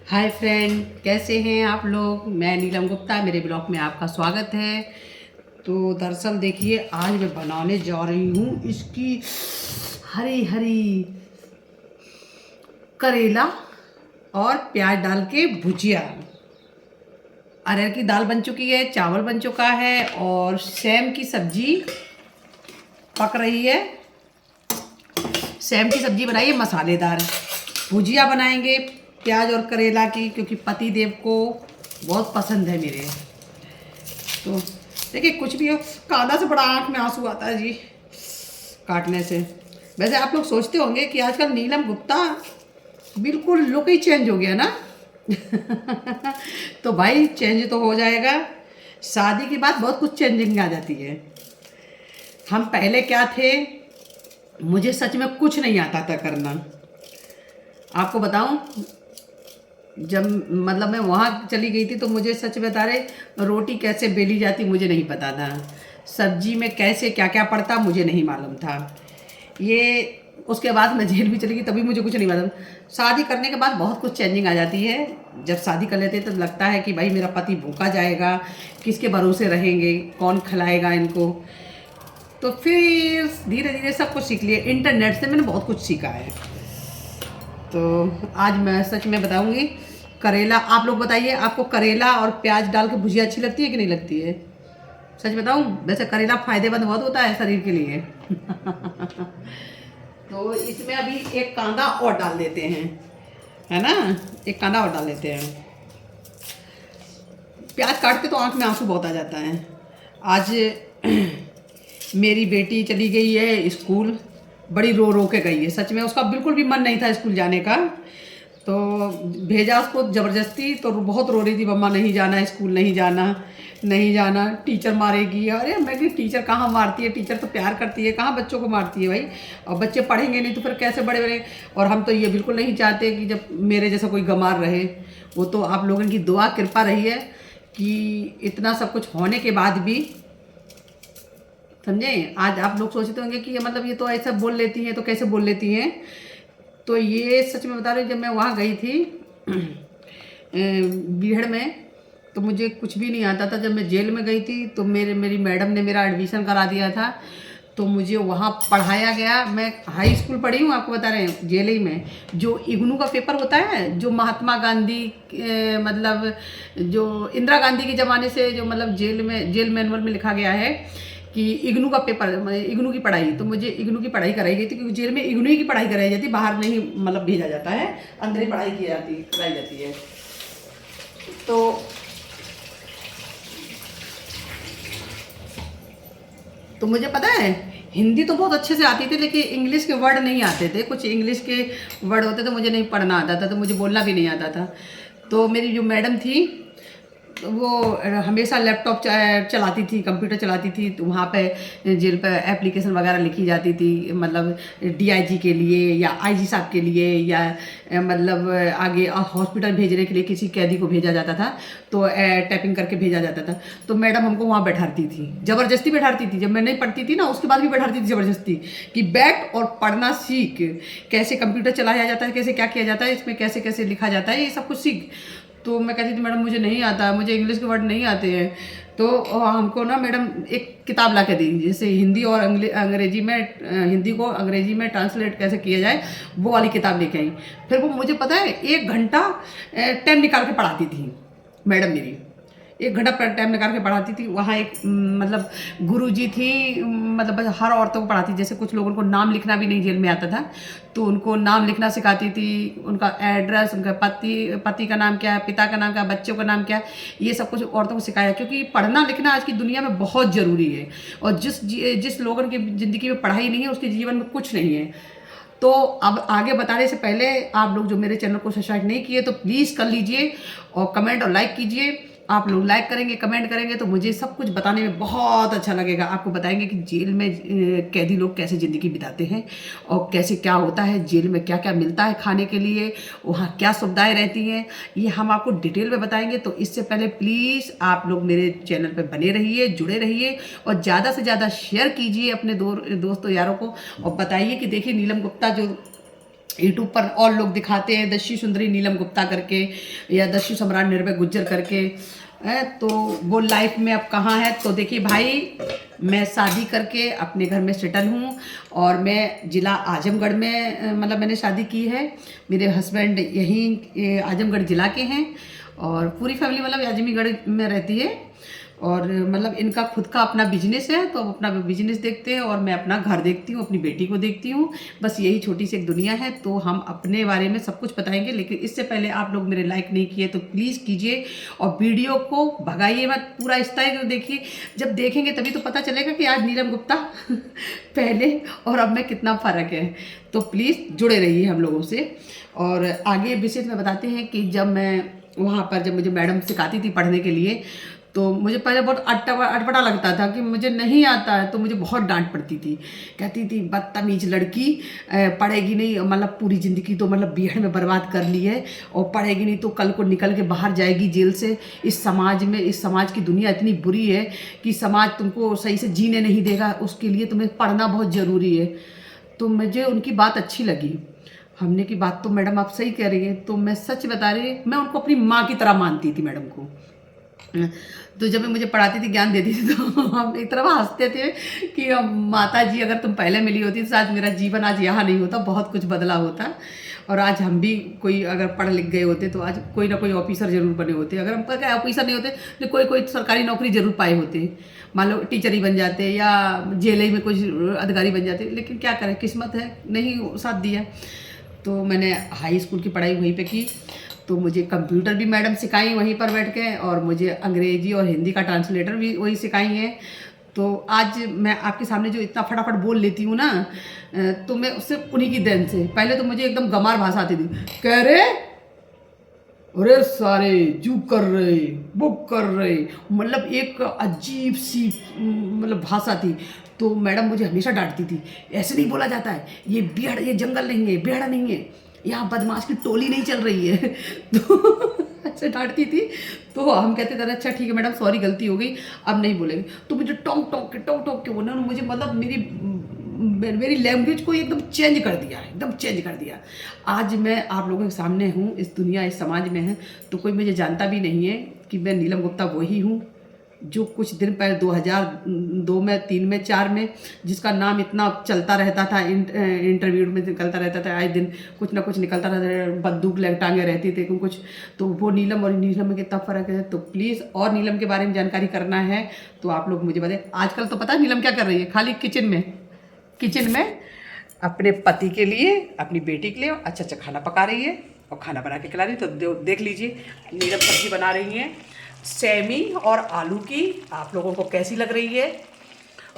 Hi friend, कैसे हैं आप लोग। मैं नीलम गुप्ता, मेरे ब्लॉग में आपका स्वागत है। तो दरअसल देखिए, आज मैं बनाने जा रही हूँ इसकी हरी हरी करेला और प्याज डाल के भुजिया। अरहर की दाल बन चुकी है, चावल बन चुका है और सेम की सब्जी पक रही है। सेम की सब्जी बनाई है मसालेदार। भुजिया बनाएंगे प्याज और करेला की, क्योंकि पति देव को बहुत पसंद है मेरे। तो देखिए, कुछ भी हो, कांदा से बड़ा आंख में आंसू आता है जी काटने से। वैसे आप लोग सोचते होंगे कि आजकल नीलम गुप्ता बिल्कुल लुक ही चेंज हो गया ना। तो भाई, चेंज तो हो जाएगा। शादी के बाद बहुत कुछ चेंजिंग आ जाती है। हम पहले क्या थे, मुझे सच में कुछ नहीं आता था करना। आपको बताऊं, जब मतलब मैं वहाँ चली गई थी तो मुझे सच बता रहे, रोटी कैसे बेली जाती मुझे नहीं पता था। सब्जी में कैसे क्या क्या पड़ता मुझे नहीं मालूम था। ये उसके बाद मैं जेल भी चली गई, तभी मुझे कुछ नहीं मालूम। शादी करने के बाद बहुत कुछ चेंजिंग आ जाती है। जब शादी कर लेते तो लगता है कि भाई मेरा पति भूखा जाएगा, किसके भरोसे रहेंगे, कौन खिलाएगा इनको। तो फिर धीरे धीरे सब कुछ सीख लिया। इंटरनेट से मैंने बहुत कुछ सीखा है। तो आज मैं सच में बताऊंगी करेला। आप लोग बताइए, आपको करेला और प्याज डाल के भुजिया अच्छी लगती है कि नहीं लगती है। सच बताऊं, वैसे करेला फायदेमंद बहुत होता है शरीर के लिए। तो इसमें अभी एक कांदा और डाल देते हैं, है ना। एक कांदा और डाल देते हैं। प्याज काटते तो आंख में आंसू बहुत आ जाता है। आज मेरी बेटी चली गई है स्कूल, बड़ी रो रो के गई है। सच में उसका बिल्कुल भी मन नहीं था स्कूल जाने का, तो भेजा उसको ज़बरदस्ती। तो बहुत रो रही थी, मम्मा नहीं जाना, स्कूल नहीं जाना, नहीं जाना, टीचर मारेगी। अरे मैं कि टीचर कहाँ मारती है, टीचर तो प्यार करती है, कहाँ बच्चों को मारती है भाई। और बच्चे पढ़ेंगे नहीं तो फिर कैसे बड़े बड़े। और हम तो ये बिल्कुल नहीं चाहते कि जब मेरे जैसा कोई गंवार रहे। वो तो आप लोगों की दुआ कृपा रही है कि इतना सब कुछ होने के बाद भी, समझे। आज आप लोग सोचते होंगे कि मतलब ये तो ऐसा बोल लेती हैं, तो कैसे बोल लेती हैं। तो ये सच में बता रही हूँ, जब मैं वहाँ गई थी बीहड़ में, तो मुझे कुछ भी नहीं आता था। जब मैं जेल में गई थी तो मेरी मैडम ने मेरा एडमिशन करा दिया था। तो मुझे वहाँ पढ़ाया गया। मैं हाई स्कूल पढ़ी हूँ, आपको बता रहे हैं, जेल ही में। जो इग्नू का पेपर होता है, जो महात्मा गांधी मतलब जो इंदिरा गांधी के ज़माने से जो मतलब जेल मैनुअल में लिखा गया है कि इग्नू का पेपर, इग्नू की पढ़ाई। तो मुझे इग्नू की पढ़ाई कराई गई थी, क्योंकि जेल में इग्नू की पढ़ाई कराई जाती, बाहर नहीं मतलब भेजा जाता है, अंदर ही पढ़ाई की जाती कराई जाती है। तो मुझे पता है, हिंदी तो बहुत अच्छे से आती थी, लेकिन इंग्लिश के वर्ड नहीं आते थे। कुछ इंग्लिश के वर्ड होते थे, मुझे नहीं पढ़ना आता था, तो मुझे बोलना भी नहीं आता था। तो मेरी जो मैडम थी, तो वो हमेशा लैपटॉप चलाती थी, कंप्यूटर चलाती थी। तो वहाँ पे जेल पे एप्लीकेशन वगैरह लिखी जाती थी, मतलब डीआईजी के लिए या आईजी साहब के लिए, या मतलब आगे हॉस्पिटल भेजने के लिए किसी कैदी को भेजा जाता था, तो टाइपिंग करके भेजा जाता था। तो मैडम हमको वहाँ बैठाती थी, ज़बरदस्ती बैठाती थी। जब मैं नहीं पढ़ती थी ना, उसके बाद भी बैठाती थी ज़बरदस्ती, कि बैठ और पढ़ना सीख, कैसे कंप्यूटर चलाया जाता है, कैसे क्या किया जाता है, इसमें कैसे कैसे लिखा जाता है, ये सब कुछ सीख। तो मैं कहती थी, मैडम मुझे नहीं आता, मुझे इंग्लिश के वर्ड नहीं आते हैं। तो हमको ना मैडम एक किताब ला के दी, जैसे हिंदी और अंग्रेजी में, हिंदी को अंग्रेजी में ट्रांसलेट कैसे किया जाए, वो वाली किताब लेके आई। फिर वो मुझे पता है 1 घंटा टाइम निकाल के पढ़ाती थी मैडम मेरी। 1 घंटा टाइम निकाल के पढ़ाती थी। वहाँ एक मतलब गुरुजी थी, मतलब बस हर औरतों को पढ़ाती। जैसे कुछ लोगों को नाम लिखना भी नहीं जेल में आता था, तो उनको नाम लिखना सिखाती थी, उनका एड्रेस, उनका पति का नाम क्या है, पिता का नाम क्या है, बच्चों का नाम क्या है, ये सब कुछ औरतों को सिखाया। क्योंकि पढ़ना लिखना आज की दुनिया में बहुत ज़रूरी है। और जिस लोगों की ज़िंदगी में पढ़ाई नहीं है, उसके जीवन में कुछ नहीं है। तो अब आगे बताने से पहले, आप लोग जो मेरे चैनल को सब्सक्राइब नहीं किए तो प्लीज़ कर लीजिए, और कमेंट और लाइक कीजिए। आप लोग लाइक करेंगे, कमेंट करेंगे, तो मुझे सब कुछ बताने में बहुत अच्छा लगेगा। आपको बताएंगे कि जेल में कैदी लोग कैसे ज़िंदगी बिताते हैं, और कैसे क्या होता है जेल में, क्या क्या मिलता है खाने के लिए, वहाँ क्या सुविधाएं रहती हैं, ये हम आपको डिटेल में बताएंगे। तो इससे पहले प्लीज़ आप लोग मेरे चैनल पर बने रहिए, जुड़े रहिए, और ज़्यादा से ज़्यादा शेयर कीजिए अपने दोस्तों यारों को, और बताइए कि देखिए नीलम गुप्ता जो यूट्यूब पर और लोग दिखाते हैं दस्यु सुंदरी नीलम गुप्ता करके या दस्यु सम्राट निर्भय गुज्जर करके तो वो लाइफ में अब कहाँ है। तो देखिए भाई, मैं शादी करके अपने घर में सेटल हूँ और मैं ज़िला आजमगढ़ में मतलब मैंने शादी की है। मेरे हस्बैंड यहीं आजमगढ़ ज़िला के हैं और पूरी फैमिली मतलब आजमीगढ़ में रहती है। और मतलब इनका खुद का अपना बिजनेस है तो अपना बिजनेस देखते हैं और मैं अपना घर देखती हूँ, अपनी बेटी को देखती हूँ। बस यही छोटी सी एक दुनिया है। तो हम अपने बारे में सब कुछ बताएंगे, लेकिन इससे पहले आप लोग मेरे लाइक नहीं किए तो प्लीज़ कीजिए और वीडियो को भगाइए मत, पूरा स्टाइल देखिए। जब देखेंगे तभी तो पता चलेगा कि आज नीलम गुप्ता पहले और अब में कितना फ़र्क है। तो प्लीज़ जुड़े रहिए हम लोगों से। और आगे विशेष में बताते हैं कि जब मैं वहाँ पर जब मुझे मैडम सिखाती थी पढ़ने के लिए तो मुझे पहले बहुत अटपटा लगता था कि मुझे नहीं आता है, तो मुझे बहुत डांट पड़ती थी। कहती थी बदतमीज लड़की, पढ़ेगी नहीं, मतलब पूरी ज़िंदगी तो मतलब बीएड में बर्बाद कर ली है और पढ़ेगी नहीं तो कल को निकल के बाहर जाएगी जेल से। इस समाज की दुनिया इतनी बुरी है कि समाज तुमको सही से जीने नहीं देगा, उसके लिए तुम्हें पढ़ना बहुत ज़रूरी है। तो मुझे उनकी बात अच्छी लगी। हमने की बात तो मैडम आप सही कह रही हैं। तो मैं सच बता रही, मैं उनको अपनी माँ की तरह मानती थी मैडम को। तो जब मुझे पढ़ाती थी, ज्ञान देती थी, तो हम एक तरफ हंसते थे कि माता जी अगर तुम पहले मिली होती तो शायद मेरा जीवन आज यहाँ नहीं होता, बहुत कुछ बदला होता। और आज हम भी कोई अगर पढ़ लिख गए होते तो आज कोई ना कोई ऑफिसर जरूर बने होते। अगर हम पर ऑफिसर नहीं होते तो कोई सरकारी नौकरी जरूर पाए होते। मान लो टीचर ही बन जाते या जेल ही में कुछ अधिकारी बन जाते। लेकिन क्या करें, किस्मत है नहीं साथ दिया। तो मैंने हाई स्कूल की पढ़ाई वहीं पे की। तो मुझे कंप्यूटर भी मैडम सिखाई वहीं पर बैठ के और मुझे अंग्रेजी और हिंदी का ट्रांसलेटर भी वही सिखाई है। तो आज मैं आपके सामने जो इतना फटाफट बोल लेती हूँ ना, तो मैं उससे उन्हीं की देन से। पहले तो मुझे एकदम गमार भाषा आती थी, कह रहे अरे सारे जू कर रहे, बुक कर रहे, मतलब एक अजीब सी मतलब भाषा थी। तो मैडम मुझे हमेशा डांटती थी, ऐसे नहीं बोला जाता है, ये बिहाड़, ये जंगल नहीं है, बिहाड़ नहीं है, यहाँ बदमाश की टोली नहीं चल रही है। तो ऐसे डांटती थी। तो हम कहते थे अच्छा ठीक है मैडम, सॉरी गलती हो गई, अब नहीं बोलेंगे। तो मुझे टोक टोक के बोलना, मुझे मतलब मेरी लैंग्वेज को एकदम चेंज कर दिया, एकदम चेंज कर दिया। आज मैं आप लोगों के सामने हूँ, इस दुनिया इस समाज में है, तो कोई मुझे जानता भी नहीं है कि मैं नीलम गुप्ता वही हूँ जो कुछ दिन पहले 2002 में, 3 में, 4 में जिसका नाम इतना चलता रहता था, इंटरव्यू में निकलता रहता था, आए दिन कुछ ना कुछ निकलता रहता था, बंदूक टांगे रहती थी कुछ। तो वो नीलम और नीलम में कितना फ़र्क है। तो प्लीज़ और नीलम के बारे में जानकारी करना है तो आप लोग मुझे बताएं। आजकल तो पता है नीलम क्या कर रही है, खाली किचन में अपने पति के लिए, अपनी बेटी के लिए अच्छा अच्छा खाना पका रही है और खाना बना के खिला रही है। तो देख लीजिए, नीलम सब्जी बना रही हैं सेमी और आलू की, आप लोगों को कैसी लग रही है।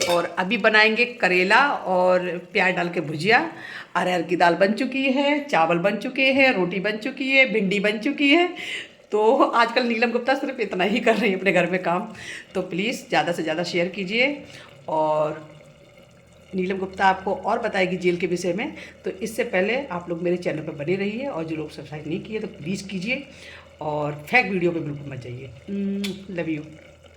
और अभी बनाएंगे करेला और प्याज डाल के भुजिया। अरहर की दाल बन चुकी है, चावल बन चुके हैं, रोटी बन चुकी है, भिंडी बन चुकी है। तो आजकल नीलम गुप्ता सिर्फ इतना ही कर रही है अपने घर में काम। तो प्लीज़ ज़्यादा से ज़्यादा शेयर कीजिए और नीलम गुप्ता आपको और बताएगी जेल के विषय में। तो इससे पहले आप लोग मेरे चैनल पर बने रहिए और जो लोग सब्सक्राइब नहीं किए तो प्लीज़ कीजिए और फेक वीडियो पे बिल्कुल मत जाइए। Love you.